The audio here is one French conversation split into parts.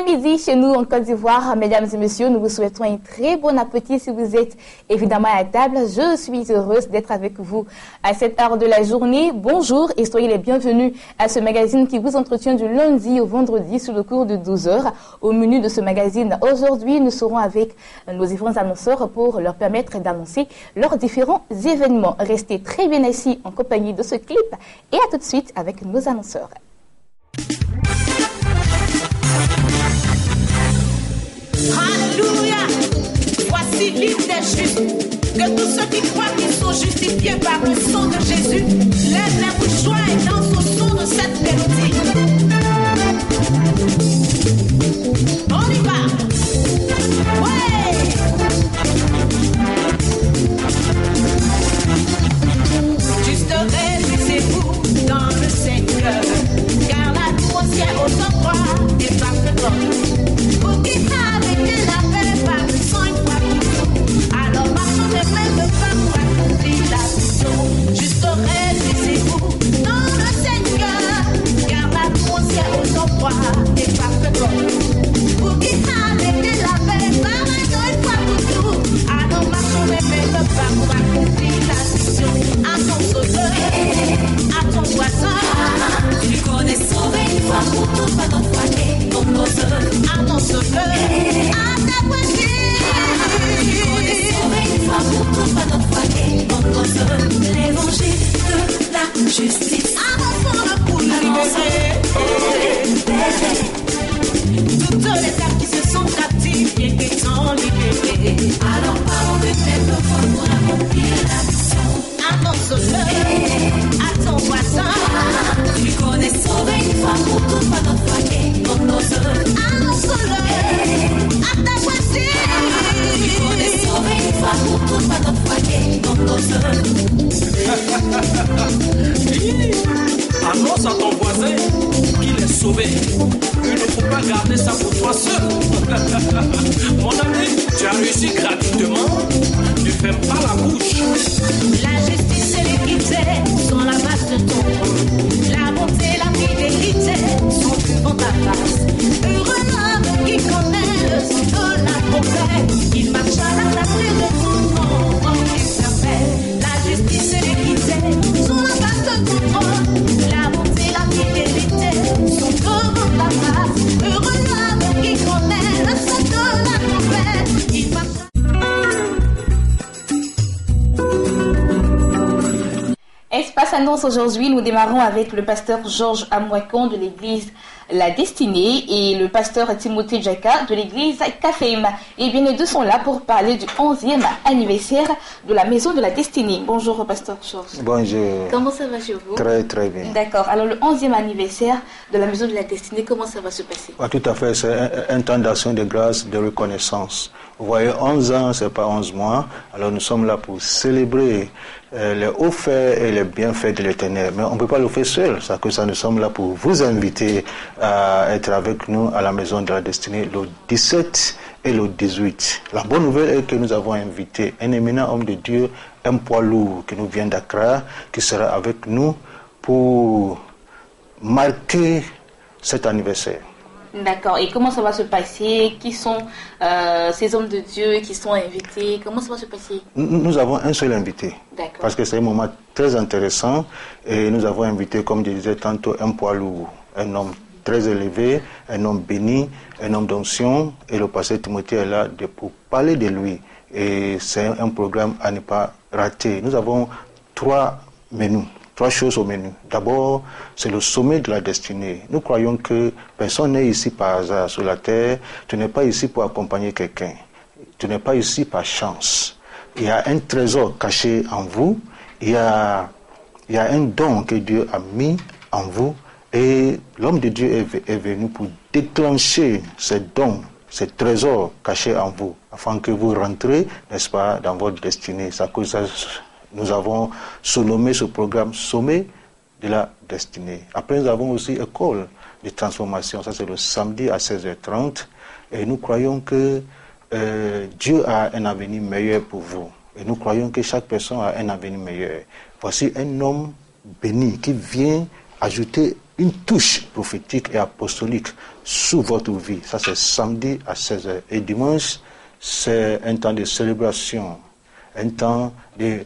midi chez nous en Côte d'Ivoire. Mesdames et messieurs, nous vous souhaitons un très bon appétit si vous êtes évidemment à table. Je suis heureuse d'être avec vous à cette heure de la journée. Bonjour et soyez les bienvenus à ce magazine qui vous entretient du lundi au vendredi sur le cours de 12 heures. Au menu de ce magazine, aujourd'hui, nous serons avec nos différents annonceurs pour leur permettre d'annoncer leurs différents événements. Restez très bien assis en compagnie de ce clip et à tout de suite avec nos annonceurs. Alléluia. Voici l'hymne des justes. Que tous ceux qui croient qu'ils sont justifiés par le sang de Jésus lèvent les mouchoirs et dansent au son de cette mélodie. On y va. Ouais. Juste réjouissez-vous dans le Seigneur, car l'atmosphère aux endroits est parfaitement. Vous qui avez été lavés par le sang une fois pour tout, alors marchons de même pas pour accomplir la mission. Juste réjouissez-vous dans le Seigneur, car l'atmosphère aux endroits est parfaitement. Vous qui avez été lavés par le sang une fois pour tout, alors marchons de même pas pour accomplir la mission. À ton sauveur, à ton voisin, tu connais sauvé une fois pour tout, pas d'autre fois que ton sauveur. À ton sauveur, à ta voisine, tu connais sauvé une fois pour tout, pas d'autre fois que ton sauveur. L'évangile de la justice, avançons le pour libérer toutes les âmes qui se sont captives et qui sont libérées. Alors parlons de cette foi pour accomplir la mission. À ton sauveur, à ton voisin, tu connais sauvé une fois pour tout, pas d'autre fois que ton sauveur. À ton sauveur, à ta voisine, tu connais sauvé une fois pour tout, pas d'autre fois que ton sauveur. Annonce à ton voisin qu'il est sauvé. Il ne faut pas garder ça pour toi seul. Mon ami, tu as réussi gratuitement. Ne ferme pas la bouche. La justice et l'équité sont la base de ton rôle. La bonté et la fidélité sont devant ta face. Heureux l'homme qui connaît le son de la prophète. Il marche à la clarté de ton nom en éternel. La justice et l'équité sont la base de ton trône. La bonté et la fidélité sont devant ta face. Heureux l'homme qui connaît le son de la prophète. Il marche Espace annonce aujourd'hui, nous démarrons avec le pasteur Georges Amouakon de l'église La Destinée et le pasteur Timothée Djaka de l'église Caféim. Et bien les deux sont là pour parler du 11e anniversaire de la Maison de la Destinée. Bonjour pasteur Georges. Bonjour. Comment ça va chez vous? Très très bien. D'accord. Alors le 11e anniversaire de la Maison de la Destinée, comment ça va se passer? Tout à fait, c'est un temps d'action de grâce, de reconnaissance. Vous voyez, 11 ans, c'est pas 11 mois. Alors nous sommes là pour célébrer les hauts faits et les bienfaits de l'Éternel. Mais on ne peut pas le faire seul. C'est que ça, nous sommes là pour vous inviter à être avec nous à la Maison de la Destinée le 17 et le 18. La bonne nouvelle est que nous avons invité un éminent homme de Dieu, un poids lourd qui nous vient d'Accra, qui sera avec nous pour marquer cet anniversaire. D'accord. Et comment ça va se passer? Qui sont ces hommes de Dieu qui sont invités? Comment ça va se passer? Nous avons un seul invité. D'accord. Parce que c'est un moment très intéressant. Et nous avons invité, comme je disais tantôt, un poids lourd, un homme très élevé, un homme béni, un homme d'onction. Et le pasteur Timothée est là pour parler de lui. Et c'est un programme à ne pas rater. Nous avons 3 menus. 3 choses au menu. D'abord, c'est le sommet de la destinée. Nous croyons que personne n'est ici par hasard sur la terre. Tu n'es pas ici pour accompagner quelqu'un. Tu n'es pas ici par chance. Il y a un trésor caché en vous. Il y a un don que Dieu a mis en vous. Et l'homme de Dieu est venu pour déclencher ces dons, ces trésors cachés en vous, afin que vous rentrez, n'est-ce pas, dans votre destinée. C'est à cause de ça. Nous avons surnommé ce programme Sommet de la Destinée. Après, nous avons aussi École de transformation. Ça, c'est le samedi à 16h30. Et nous croyons que Dieu a un avenir meilleur pour vous. Et nous croyons que chaque personne a un avenir meilleur. Voici un homme béni qui vient ajouter une touche prophétique et apostolique sous votre vie. Ça, c'est samedi à 16h. Et dimanche, c'est un temps de célébration, un temps de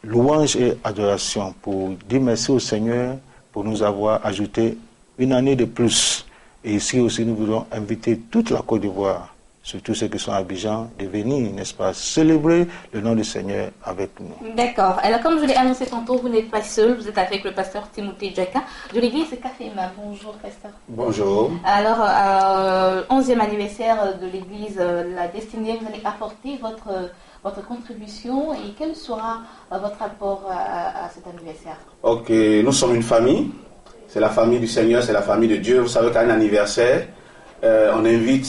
louange et adoration pour dire merci au Seigneur pour nous avoir ajouté une année de plus. Et ici aussi, nous voulons inviter toute la Côte d'Ivoire, surtout ceux qui sont à Abidjan, de venir, n'est-ce pas, célébrer le nom du Seigneur avec nous. D'accord. Alors, comme je l'ai annoncé tantôt, vous n'êtes pas seul, vous êtes avec le pasteur Timothée Djaka de l'église Caféma. Bonjour, pasteur. Bonjour. Alors, 11e anniversaire de l'église La Destinée, vous allez apporter votre contribution et quel sera votre apport à cet anniversaire? Ok, nous sommes une famille. C'est la famille du Seigneur, c'est la famille de Dieu. Vous savez qu'à un anniversaire, on invite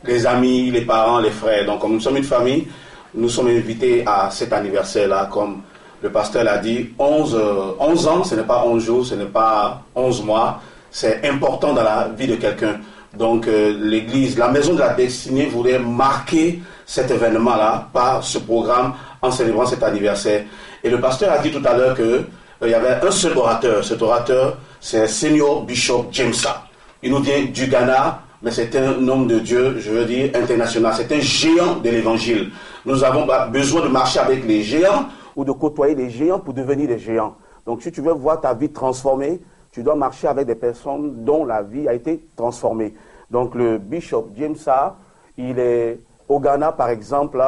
les amis, les parents, les frères. Donc, comme nous sommes une famille, nous sommes invités à cet anniversaire-là. Comme le pasteur l'a dit, 11 ans, ce n'est pas 11 jours, ce n'est pas 11 mois. C'est important dans la vie de quelqu'un. Donc, l'église, la maison de la destinée voulait marquer cet événement-là par ce programme en célébrant cet anniversaire. Et le pasteur a dit tout à l'heure qu'il y avait un seul orateur. Cet orateur, c'est Senior Bishop Jameса. Il nous vient du Ghana, mais c'est un homme de Dieu, je veux dire, international. C'est un géant de l'évangile. Nous avons besoin de marcher avec les géants ou de côtoyer les géants pour devenir des géants. Donc, si tu veux voir ta vie transformée, tu dois marcher avec des personnes dont la vie a été transformée. Donc, le Bishop Jamesa, il est au Ghana, par exemple,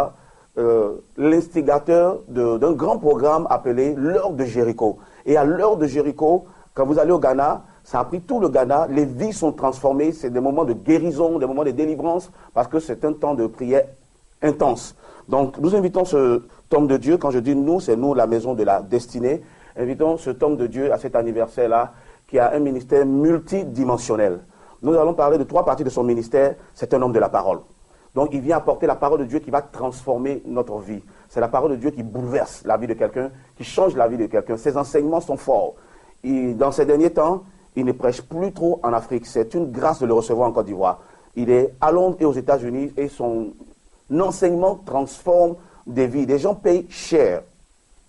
l'instigateur d'un grand programme appelé l'heure de Jéricho. Et à l'heure de Jéricho, quand vous allez au Ghana, ça a pris tout le Ghana, les vies sont transformées, c'est des moments de guérison, des moments de délivrance, parce que c'est un temps de prière intense. Donc nous invitons cet homme de Dieu, quand je dis nous, c'est nous la maison de la destinée, invitons cet homme de Dieu à cet anniversaire-là, qui a un ministère multidimensionnel. Nous allons parler de 3 parties de son ministère, c'est un homme de la parole. Donc il vient apporter la parole de Dieu qui va transformer notre vie. C'est la parole de Dieu qui bouleverse la vie de quelqu'un, qui change la vie de quelqu'un. Ses enseignements sont forts. Et dans ces derniers temps, il ne prêche plus trop en Afrique. C'est une grâce de le recevoir en Côte d'Ivoire. Il est à Londres et aux États-Unis et son enseignement transforme des vies. Des gens payent cher.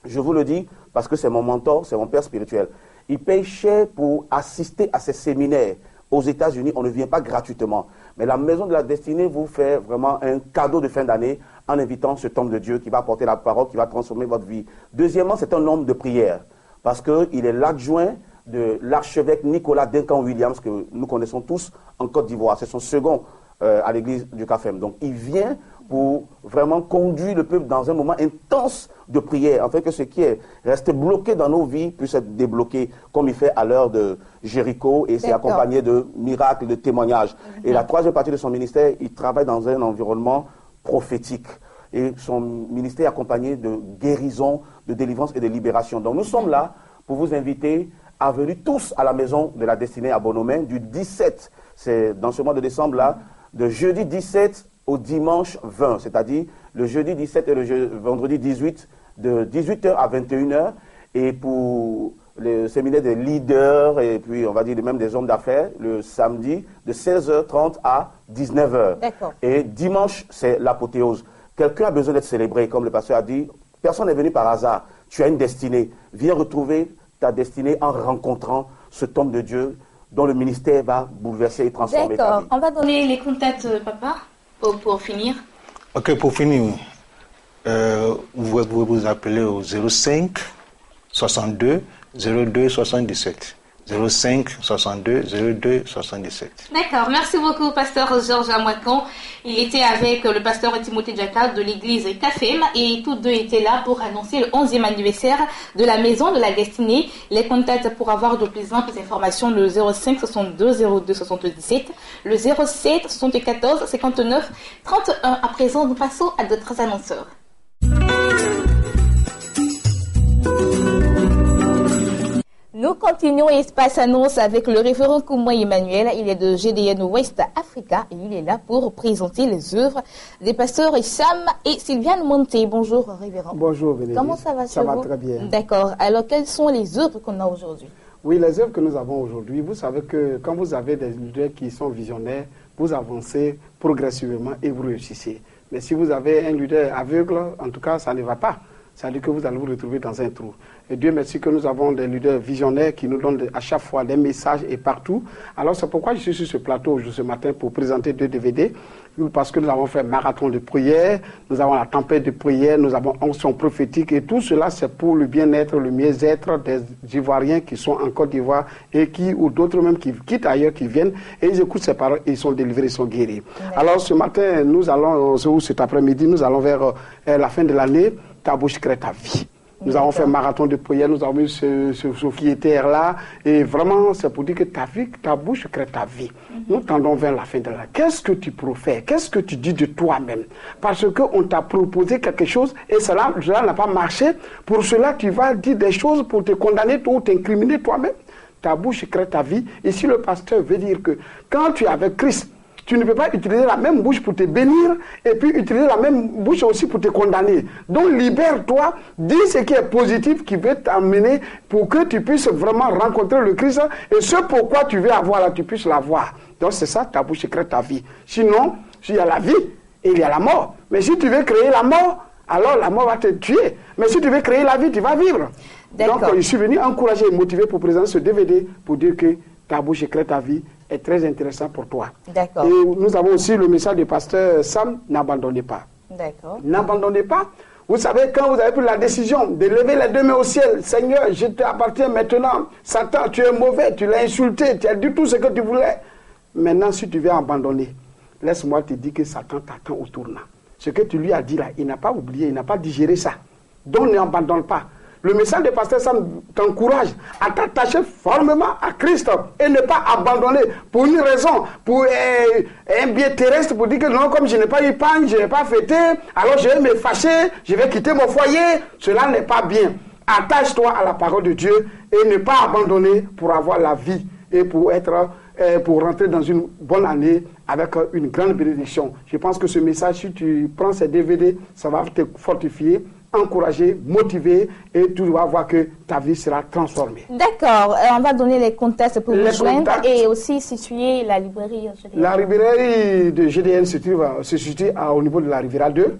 Je vous le dis parce que c'est mon mentor, c'est mon père spirituel. Il paye cher pour assister à ces séminaires. Aux États-Unis, on ne vient pas gratuitement. Mais la Maison de la Destinée vous fait vraiment un cadeau de fin d'année en invitant cet homme de Dieu qui va apporter la parole, qui va transformer votre vie. Deuxièmement, c'est un homme de prière parce qu'il est l'adjoint de l'archevêque Nicolas Duncan-Williams, que nous connaissons tous en Côte d'Ivoire. C'est son second à l'église du Cafem. Donc il vient pour vraiment conduire le peuple dans un moment intense de prière, afin que ce qui est resté bloqué dans nos vies puisse être débloqué, comme il fait à l'heure de Jéricho, et c'est accompagné de miracles, de témoignages. Et la troisième partie de son ministère, il travaille dans un environnement prophétique. Et son ministère est accompagné de guérison, de délivrance et de libération. Donc nous sommes là pour vous inviter à venir tous à la Maison de la Destinée à Bonomen du 17, c'est dans ce mois de décembre-là, de jeudi 17 au dimanche 20, c'est-à-dire le jeudi 17 et le vendredi 18, de 18h à 21h, et pour le séminaire des leaders, et puis on va dire même des hommes d'affaires, le samedi de 16h30 à 19h. D'accord. Et dimanche, c'est l'apothéose. Quelqu'un a besoin d'être célébré, comme le pasteur a dit, personne n'est venu par hasard, tu as une destinée, viens retrouver ta destinée en rencontrant cet homme de Dieu dont le ministère va bouleverser et transformer ta vie. D'accord. On va donner les contacts, papa, pour finir. Ok, pour finir, vous pouvez vous appeler au 05 62 02 77. 05 62 02 77. D'accord, merci beaucoup, pasteur Georges Amouakon. Il était avec le pasteur Timothée Djaka de l'église Cafem et tous deux étaient là pour annoncer le 11e anniversaire de la Maison de la Destinée. Les contacts pour avoir de plus amples informations, le 05 62 02 77, le 07 74 59 31. À présent, nous passons à d'autres annonceurs. Nous continuons Espace Annonce avec le référent Koumoua Emmanuel. Il est de GDN West Africa et il est là pour présenter les œuvres des pasteurs Sam et Sylviane Monté. Bonjour, révérend. Bonjour, Bénédicte. Comment ça va chez vous? Ça va très bien. D'accord. Alors, quelles sont les œuvres qu'on a aujourd'hui? Oui, les œuvres que nous avons aujourd'hui, vous savez que quand vous avez des leaders qui sont visionnaires, vous avancez progressivement et vous réussissez. Mais si vous avez un leader aveugle, en tout cas, ça ne va pas. c'est-à-dire que vous allez vous retrouver dans un trou. Et Dieu merci que nous avons des leaders visionnaires qui nous donnent à chaque fois des messages et partout. Alors c'est pourquoi je suis sur ce plateau ce matin pour présenter 2 DVD, parce que nous avons fait un marathon de prière, nous avons la tempête de prière, nous avons onction prophétique, et tout cela c'est pour le bien-être, le mieux-être des Ivoiriens qui sont en Côte d'Ivoire et qui, ou d'autres même qui quittent ailleurs, qui viennent, et ils écoutent ces paroles, et ils sont délivrés, ils sont guéris. Alors ce matin, nous allons, ou cet après-midi, nous allons vers la fin de l'année, ta bouche crée ta vie. Nous avons fait un marathon de prière, nous avons eu ce piétaire-là, et vraiment, c'est pour dire que ta bouche crée ta vie. Nous tendons vers la fin de l'année. Qu'est-ce que tu profères? Qu'est-ce que tu dis de toi-même? Parce qu'on t'a proposé quelque chose, et cela n'a pas marché. Pour cela, tu vas dire des choses pour te condamner ou t'incriminer toi-même. Ta bouche crée ta vie. Ici, le pasteur veut dire que quand tu es avec Christ, tu ne peux pas utiliser la même bouche pour te bénir et puis utiliser la même bouche aussi pour te condamner. Donc libère-toi, dis ce qui est positif qui veut t'amener pour que tu puisses vraiment rencontrer le Christ et ce pourquoi tu veux avoir là, tu puisses l'avoir. Donc c'est ça, ta bouche crée ta vie. Sinon, il y a la vie et il y a la mort. Mais si tu veux créer la mort, alors la mort va te tuer. Mais si tu veux créer la vie, tu vas vivre. Donc je suis venu encourager et motiver pour présenter ce DVD pour dire que ta bouche crée ta vie est très intéressant pour toi. D'accord. Et nous avons aussi le message du pasteur Sam, n'abandonnez pas. D'accord. N'abandonnez pas. Vous savez, quand vous avez pris la décision de lever les 2 mains au ciel, Seigneur, je t'appartiens maintenant. Satan, tu es mauvais, tu l'as insulté, tu as dit tout ce que tu voulais. Maintenant, si tu veux abandonner, laisse-moi te dire que Satan t'attend au tournant. Ce que tu lui as dit là, il n'a pas oublié, il n'a pas digéré ça. Donc n'abandonne pas. Le message de pasteur Sam t'encourage à t'attacher formellement à Christ et ne pas abandonner pour une raison, pour un bien terrestre, pour dire que non, comme je n'ai pas eu pain, je n'ai pas fêté, alors je vais me fâcher, je vais quitter mon foyer. Cela n'est pas bien. Attache-toi à la parole de Dieu et ne pas abandonner pour avoir la vie et pour rentrer dans une bonne année avec une grande bénédiction. Je pense que ce message, si tu prends ces DVD, ça va te fortifier, encourager, motiver et tu vas voir que ta vie sera transformée. D'accord, on va donner les contacts pour vous joindre et aussi situer la librairie GDN. La librairie de GDN se situe au niveau de la Riviera 2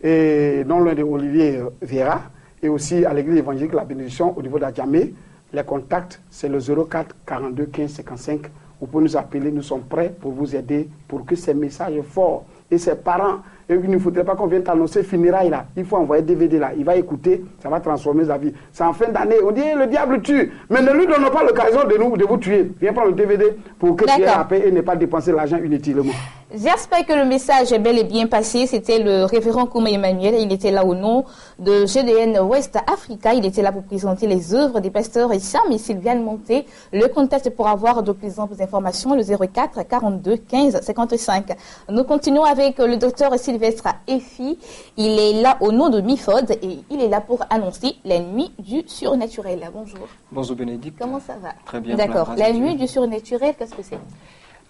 et non loin de Olivier Vieira et aussi à l'église évangélique La Bénédiction au niveau d'Adjamé. Les contacts, c'est le 04 42 15 55. Vous pouvez nous appeler, nous sommes prêts pour vous aider pour que ces messages forts et ses parents, et il ne faudrait pas qu'on vienne t'annoncer funérailles là. Il faut envoyer DVD là. Il va écouter, ça va transformer sa vie. C'est en fin d'année. On dit le diable tue, mais ne lui donnons pas l'occasion de vous tuer. Viens prendre le DVD pour que tu aies la paix et ne pas dépenser l'argent inutilement. J'espère que le message est bel et bien passé. C'était le révérend Kouma Emmanuel. Il était là au nom de GDN West Africa. Il était là pour présenter les œuvres des pasteurs Sam et Sylviane Monté. Le contact pour avoir de plus amples informations, le 04 42 15 55. Nous continuons avec le docteur Sylvestre Effy. Il est là au nom de MIFOD et il est là pour annoncer la nuit du surnaturel. Bonjour. Bonjour Bénédicte. Comment ça va? Très bien. D'accord. La nuit du surnaturel, qu'est-ce que c'est?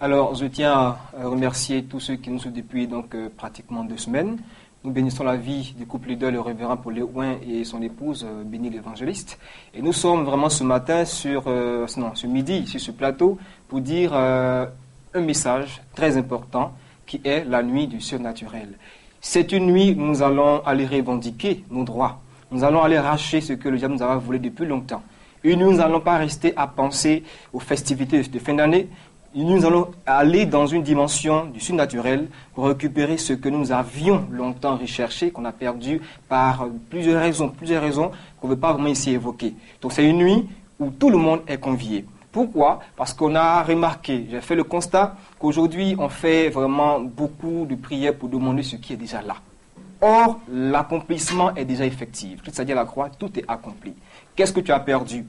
Alors, je tiens à remercier tous ceux qui nous suivent depuis pratiquement 2 semaines. Nous bénissons la vie du couple leader, le révérend Paul Léouin et son épouse, Béni l'évangéliste. Et nous sommes vraiment ce matin, ce midi, sur ce plateau, pour dire un message très important qui est la nuit du surnaturel. C'est une nuit où nous allons aller revendiquer nos droits. Nous allons aller racheter ce que le diable nous avait volé depuis longtemps. Et nous n'allons pas rester à penser aux festivités de fin d'année. Nous allons aller dans une dimension du surnaturel pour récupérer ce que nous avions longtemps recherché, qu'on a perdu par plusieurs raisons qu'on ne veut pas vraiment ici évoquer. Donc c'est une nuit où tout le monde est convié. Pourquoi? Parce qu'on a remarqué, j'ai fait le constat qu'aujourd'hui on fait vraiment beaucoup de prières pour demander ce qui est déjà là. Or, l'accomplissement est déjà effectif. C'est-à-dire la croix, tout est accompli. Qu'est-ce que tu as perdu?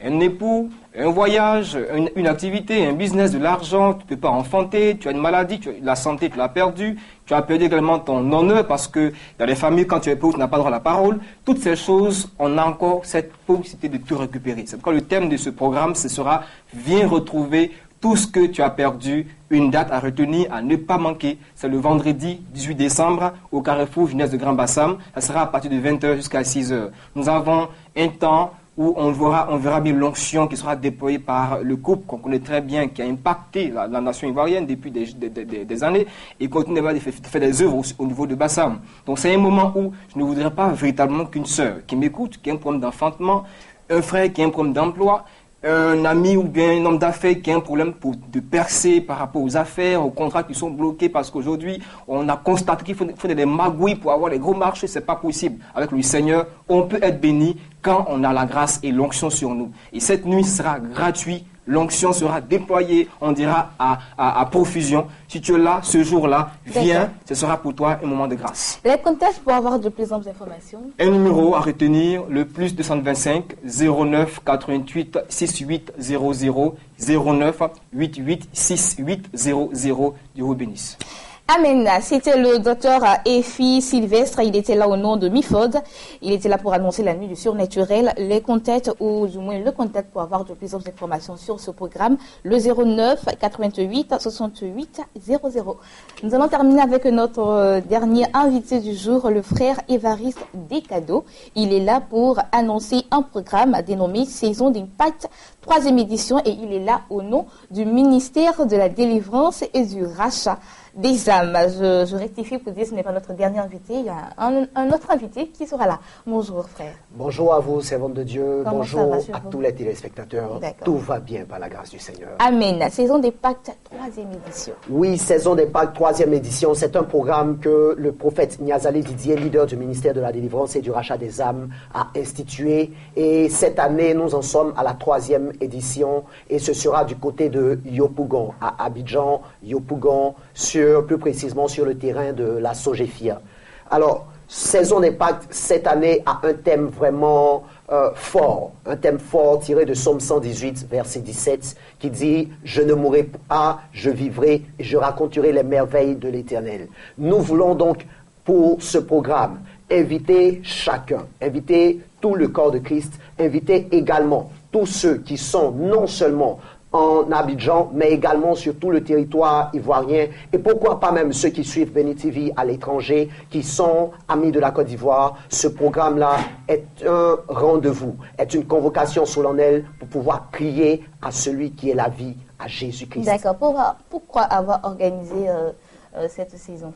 Un époux, un voyage, une activité, un business, de l'argent, tu ne peux pas enfanter, tu as une maladie, la santé, tu l'as perdue, tu as perdu également ton honneur parce que dans les familles, quand tu es pauvre, tu n'as pas droit à la parole. Toutes ces choses, on a encore cette possibilité de tout récupérer. C'est pourquoi le thème de ce programme, ce sera « Viens retrouver tout ce que tu as perdu ». Une date à retenir, à ne pas manquer, c'est le vendredi 18 décembre au Carrefour Jeunesse de Grand Bassam. Ça sera à partir de 20h jusqu'à 6h. Nous avons un temps où on verra bien l'onction qui sera déployée par le couple qu'on connaît très bien, qui a impacté la nation ivoirienne depuis des années et continue de faire des œuvres au niveau de Bassam. Donc c'est un moment où je ne voudrais pas véritablement qu'une sœur qui m'écoute, qui a un problème d'enfantement, un frère qui a un problème d'emploi, un ami ou bien un homme d'affaires qui a un problème de percer par rapport aux affaires, aux contrats qui sont bloqués parce qu'aujourd'hui, on a constaté qu'il faut des magouilles pour avoir les gros marchés, c'est pas possible. Avec le Seigneur, on peut être béni quand on a la grâce et l'onction sur nous. Et cette nuit sera gratuite, l'onction sera déployée, on dira à profusion. Si tu es là, ce jour-là, viens, ce sera pour toi un moment de grâce. Les contacts pour avoir de plus amples informations. Un numéro à retenir, le plus 225 09 88 68 00 09 88 68 00. Dieu vous bénisse. Amen. C'était le docteur Efi Sylvestre. Il était là au nom de Mifod. Il était là pour annoncer la nuit du surnaturel. Les contacts, ou du moins le contact pour avoir de plus d'informations sur ce programme, le 09 88 68 00. Nous allons terminer avec notre dernier invité du jour, le frère Évariste Descadeaux. Il est là pour annoncer un programme dénommé Saison d'impact, 3e édition, et il est là au nom du ministère de la délivrance et du rachat des âmes. Je rectifie pour dire que ce n'est pas notre dernier invité, il y a un autre invité qui sera là. Bonjour frère. Bonjour à vous, servantes de Dieu. Comment bonjour ça va, à tous les téléspectateurs. Tout va bien par la grâce du Seigneur. Amen. Saison des pactes, 3e édition. Oui, Saison des pactes, 3e édition. C'est un programme que le prophète Niazalé Didier, leader du ministère de la délivrance et du rachat des âmes, a institué. Et cette année, nous en sommes à la 3e édition. Et ce sera du côté de Yopougon, à Abidjan, Yopougon, plus précisément sur le terrain de la Sogefia. Alors, Saison des pactes, cette année, a un thème vraiment fort, un thème fort tiré de Psaume 118, verset 17, qui dit « Je ne mourrai pas, je vivrai, et je raconterai les merveilles de l'Éternel ». Nous voulons donc, pour ce programme, inviter chacun, inviter tout le corps de Christ, inviter également tous ceux qui sont non seulement en Abidjan, mais également sur tout le territoire ivoirien, et pourquoi pas même ceux qui suivent Béni TV à l'étranger, qui sont amis de la Côte d'Ivoire. Ce programme-là est un rendez-vous, est une convocation solennelle pour pouvoir crier à celui qui est la vie, à Jésus-Christ. D'accord. Pourquoi avoir organisé cette saison?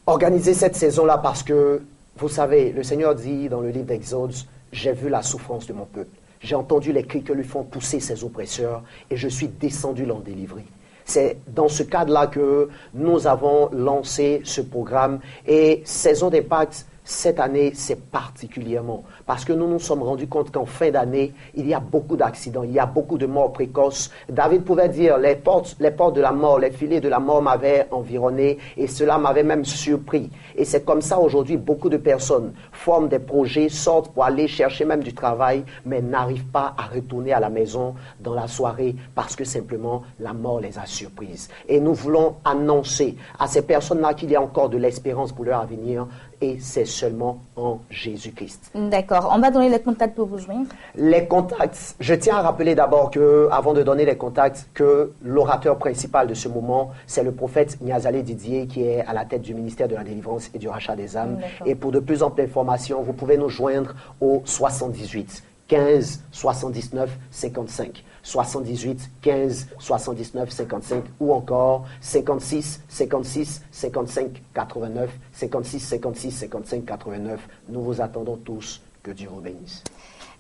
Organiser cette saison-là parce que, vous savez, le Seigneur dit dans le livre d'Exode, « J'ai vu la souffrance de mon peuple. J'ai entendu les cris que lui font pousser ses oppresseurs et je suis descendu l'en délivrer. » C'est dans ce cadre-là que nous avons lancé ce programme. Et Saison des pactes, cette année, c'est particulièrement parce que nous nous sommes rendus compte qu'en fin d'année, il y a beaucoup d'accidents, il y a beaucoup de morts précoces. David pouvait dire, les portes de la mort, les filets de la mort m'avaient environné et cela m'avait même surpris. Et c'est comme ça aujourd'hui, beaucoup de personnes forment des projets, sortent pour aller chercher même du travail, mais n'arrivent pas à retourner à la maison dans la soirée parce que simplement la mort les a surprises. Et nous voulons annoncer à ces personnes-là qu'il y a encore de l'espérance pour leur avenir. Et c'est seulement en Jésus-Christ. D'accord. On va donner les contacts pour vous joindre. Les contacts, je tiens à rappeler d'abord que, avant de donner les contacts, que l'orateur principal de ce moment, c'est le prophète Niazalé Didier, qui est à la tête du ministère de la délivrance et du rachat des âmes. Et pour de plus amples informations, vous pouvez nous joindre au 78 15 79 55. 78 15 79 55 ou encore 56 56 55 89 56 56 55 89. Nous vous attendons tous. Que Dieu vous bénisse.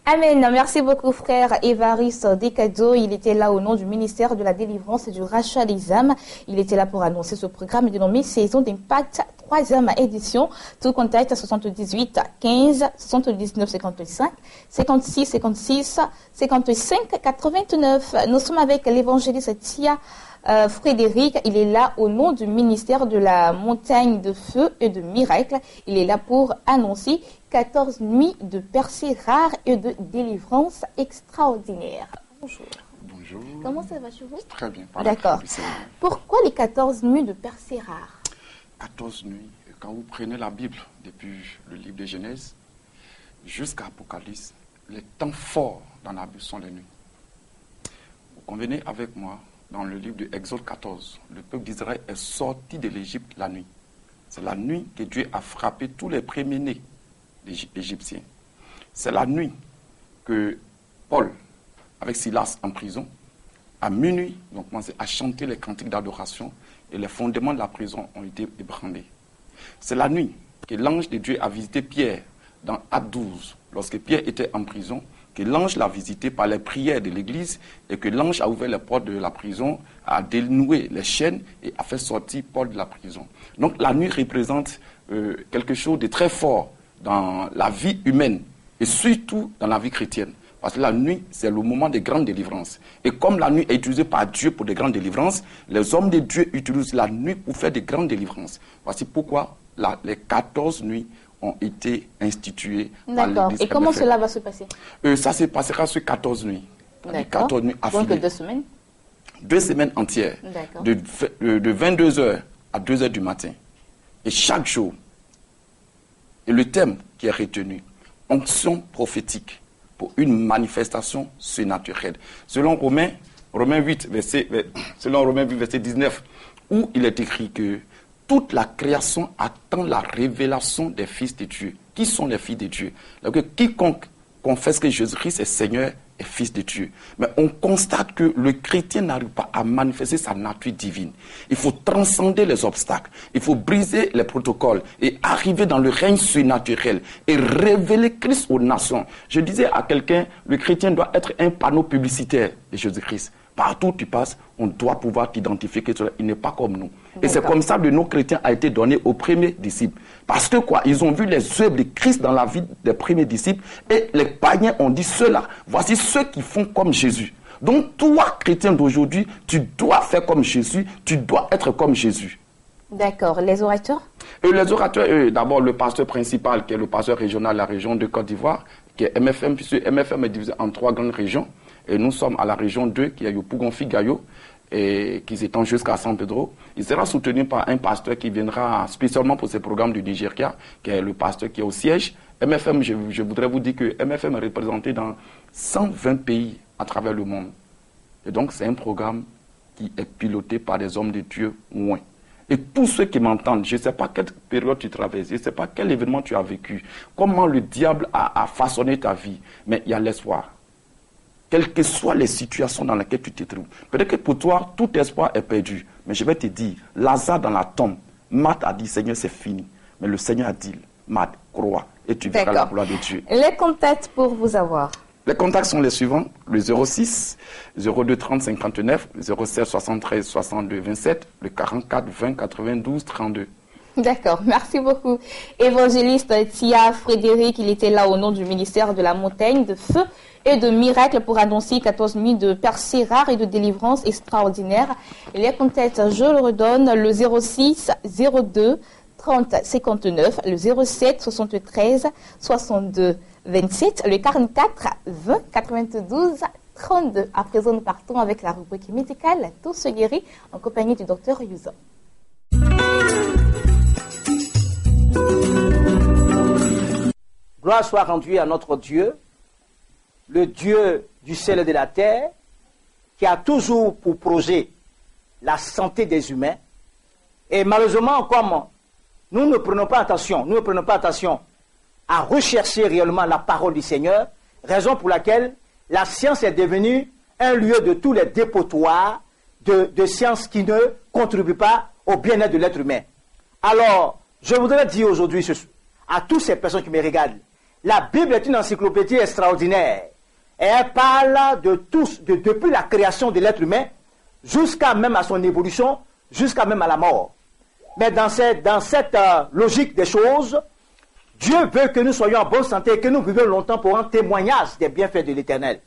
Amen. Merci beaucoup, frère Évariste Descadeaux. Il était là au nom du ministère de la délivrance et du rachat des âmes. Il était là pour annoncer ce programme dénommé Saison d'impact, 3e édition. Tout contact à 78 15 79 55 56 56 55 89. Nous sommes avec l'évangéliste Tia Frédéric. Il est là au nom du ministère de la montagne de feu et de miracles. Il est là pour annoncer 14 nuits de percées rares et de délivrance extraordinaire. Bonjour. Bonjour. Comment ça va chez vous? Très bien. D'accord. Pourquoi les 14 nuits de percées rares? 14 nuits. Quand vous prenez la Bible, depuis le livre de Genèse jusqu'à Apocalypse, les temps forts dans la Bible sont les nuits. Vous convenez avec moi, dans le livre de Exode 14, le peuple d'Israël est sorti de l'Égypte la nuit. C'est la nuit que Dieu a frappé tous les premiers-nés égyptiens. C'est la nuit que Paul, avec Silas en prison, à minuit, ils ont commencé à chanter les cantiques d'adoration et les fondements de la prison ont été ébranlés. C'est la nuit que l'ange de Dieu a visité Pierre dans Actes 12, lorsque Pierre était en prison, que l'ange l'a visité par les prières de l'église et que l'ange a ouvert les portes de la prison, a dénoué les chaînes et a fait sortir Paul de la prison. Donc la nuit représente quelque chose de très fort dans la vie humaine et surtout dans la vie chrétienne. Parce que la nuit, c'est le moment de grande délivrance. Et comme la nuit est utilisée par Dieu pour de grandes délivrances, les hommes de Dieu utilisent la nuit pour faire de grandes délivrances. Voici pourquoi les 14 nuits ont été instituées par l'Église. D'accord. Et comment cela va se passer? Ça se passera sur 14 nuits. D'accord. 14 nuits affilées. Donc 2 semaines? 2 semaines entières. D'accord. De 22h à 2h du matin. Et chaque jour. Et le thème qui est retenu, onction prophétique pour une manifestation surnaturelle. Selon Romains 8, verset 19, où il est écrit que toute la création attend la révélation des fils de Dieu. Qui sont les fils de Dieu? Donc, quiconque confesse que Jésus-Christ est Seigneur est fils de Dieu. Mais on constate que le chrétien n'arrive pas à manifester sa nature divine. Il faut transcender les obstacles. Il faut briser les protocoles et arriver dans le règne surnaturel et révéler Christ aux nations. Je disais à quelqu'un, le chrétien doit être un panneau publicitaire de Jésus-Christ. Partout où tu passes, on doit pouvoir t'identifier qu'il n'est pas comme nous. Et c'est comme ça que nos chrétiens a été donné aux premiers disciples. Parce que quoi? Ils ont vu les œuvres de Christ dans la vie des premiers disciples et les païens ont dit ceux-là, voici ceux qui font comme Jésus. Donc toi, chrétien d'aujourd'hui, tu dois faire comme Jésus, tu dois être comme Jésus. D'accord. Les orateurs? Les orateurs, d'abord le pasteur principal qui est le pasteur régional de la région de Côte d'Ivoire, qui est MFM, puisque MFM est divisé en 3 grandes régions. Et nous sommes à la région 2, qui est Yopougon-Figayo, et qui s'étend jusqu'à San Pedro. Il sera soutenu par un pasteur qui viendra spécialement pour ce programme du Nigeria, qui est le pasteur qui est au siège. MFM, je voudrais vous dire que MFM est représenté dans 120 pays à travers le monde. Et donc, c'est un programme qui est piloté par des hommes de Dieu moins. Et tous ceux qui m'entendent, je ne sais pas quelle période tu traverses, je ne sais pas quel événement tu as vécu, comment le diable a façonné ta vie, mais il y a l'espoir. Quelles que soient les situations dans lesquelles tu te trouves. Peut-être que pour toi, tout espoir est perdu. Mais je vais te dire, Lazare dans la tombe, Marthe a dit, Seigneur, c'est fini. Mais le Seigneur a dit, Marthe, crois, et tu verras la gloire de Dieu. Les contacts pour vous avoir? Les contacts sont les suivants, le 06 02 30 59, le 07 73 62 27, le 44 20 92 32. D'accord, merci beaucoup. Évangéliste Tia Frédéric, il était là au nom du ministère de la montagne, de feu et de miracles pour annoncer 14 nuits de percées rares et de délivrance extraordinaire. Les contacts, je le redonne, le 06 02 30 59, le 07 73 62 27, le 44 20 92 32. À présent, nous partons avec la rubrique médicale Tout se guérit en compagnie du docteur Yuzo. Gloire soit rendue à notre Dieu, le Dieu du ciel et de la terre, qui a toujours pour projet la santé des humains. Et malheureusement, comme nous ne prenons pas attention à rechercher réellement la parole du Seigneur, raison pour laquelle la science est devenue un lieu de tous les dépotoirs de sciences qui ne contribuent pas au bien-être de l'être humain. Alors, je voudrais dire aujourd'hui à toutes ces personnes qui me regardent, la Bible est une encyclopédie extraordinaire. Et elle parle depuis la création de l'être humain jusqu'à même à son évolution, jusqu'à même à la mort. Mais dans cette logique des choses, Dieu veut que nous soyons en bonne santé et que nous vivions longtemps pour rendre témoignage des bienfaits de l'Éternel.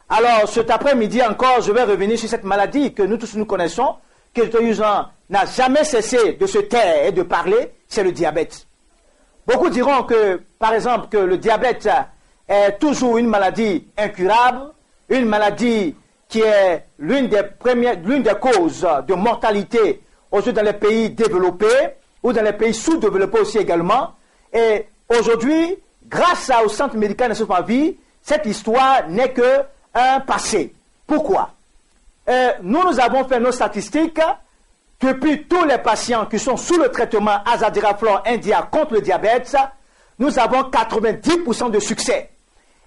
Alors, cet après-midi encore, je vais revenir sur cette maladie que nous tous nous connaissons, que le Dr. n'a jamais cessé de se taire et de parler, c'est le diabète. Beaucoup diront que, par exemple, que le diabète est toujours une maladie incurable, une maladie qui est l'une des causes de mortalité aujourd'hui dans les pays développés ou dans les pays sous-développés aussi également. Et aujourd'hui, grâce au Centre médical de Naissance Vie, cette histoire n'est qu'un passé. Pourquoi? Nous avons fait nos statistiques. Depuis tous les patients qui sont sous le traitement Azadirachtin India contre le diabète, nous avons 90% de succès.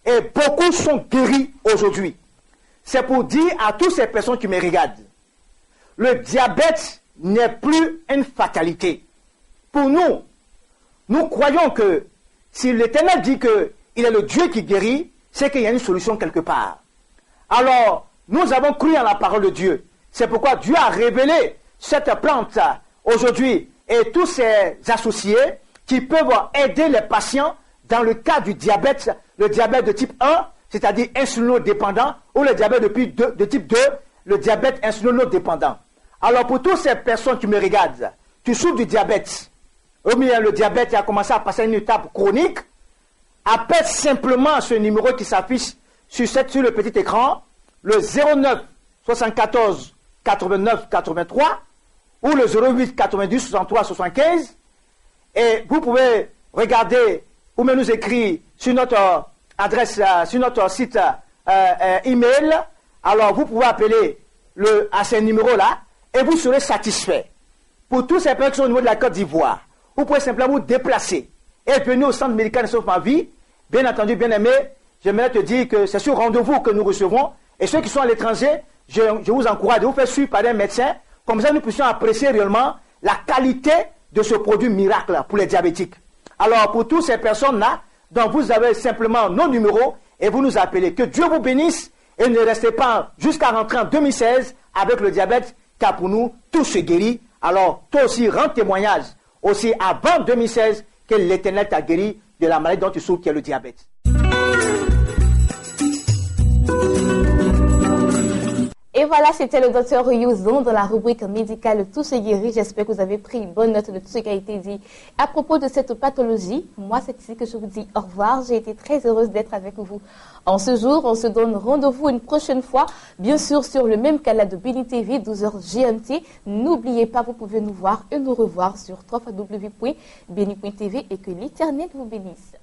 et beaucoup sont guéris aujourd'hui. C'est pour dire à toutes ces personnes qui me regardent, le diabète n'est plus une fatalité. Pour nous, nous croyons que si l'Éternel dit qu'il est le Dieu qui guérit, c'est qu'il y a une solution quelque part. Alors, nous avons cru en la parole de Dieu. C'est pourquoi Dieu a révélé cette plante aujourd'hui et tous ses associés qui peuvent aider les patients dans le cas du diabète, le diabète de type 1, c'est-à-dire insulinodépendant, ou le diabète de type 2, le diabète insulinodépendant. Alors pour toutes ces personnes qui me regardent, tu souffres du diabète, ou bien le diabète a commencé à passer à une étape chronique, appelle simplement ce numéro qui s'affiche sur le petit écran, le 09 74 89 83 ou le 08 90 63 75, et vous pouvez regarder ou même nous écrire sur notre adresse, sur notre site email. Alors vous pouvez appeler à ces numéros-là et vous serez satisfait. Pour tous ces personnes qui sont au niveau de la Côte d'Ivoire, vous pouvez simplement vous déplacer et venir au centre médical de Sauve ma vie. Bien entendu, bien aimé, j'aimerais te dire que c'est sur rendez-vous que nous recevons. Et ceux qui sont à l'étranger, je vous encourage de vous faire suivre par un médecin. Comme ça, nous puissions apprécier réellement la qualité de ce produit miracle pour les diabétiques. Alors, pour toutes ces personnes-là, donc vous avez simplement nos numéros et vous nous appelez. Que Dieu vous bénisse et ne restez pas jusqu'à rentrer en 2016 avec le diabète, car pour nous, tout se guérit. Alors, toi aussi, rends témoignage aussi avant 2016 que l'Éternel t'a guéri de la maladie dont tu souffres, qui est le diabète. Et voilà, c'était le docteur Youzon dans la rubrique médicale Tout se guérit. J'espère que vous avez pris une bonne note de tout ce qui a été dit à propos de cette pathologie. Moi, c'est ici que je vous dis au revoir. J'ai été très heureuse d'être avec vous en ce jour. On se donne rendez-vous une prochaine fois, bien sûr sur le même canal de Béni TV, 12h GMT. N'oubliez pas, vous pouvez nous voir et nous revoir sur www.beni.tv et que l'Éternel vous bénisse.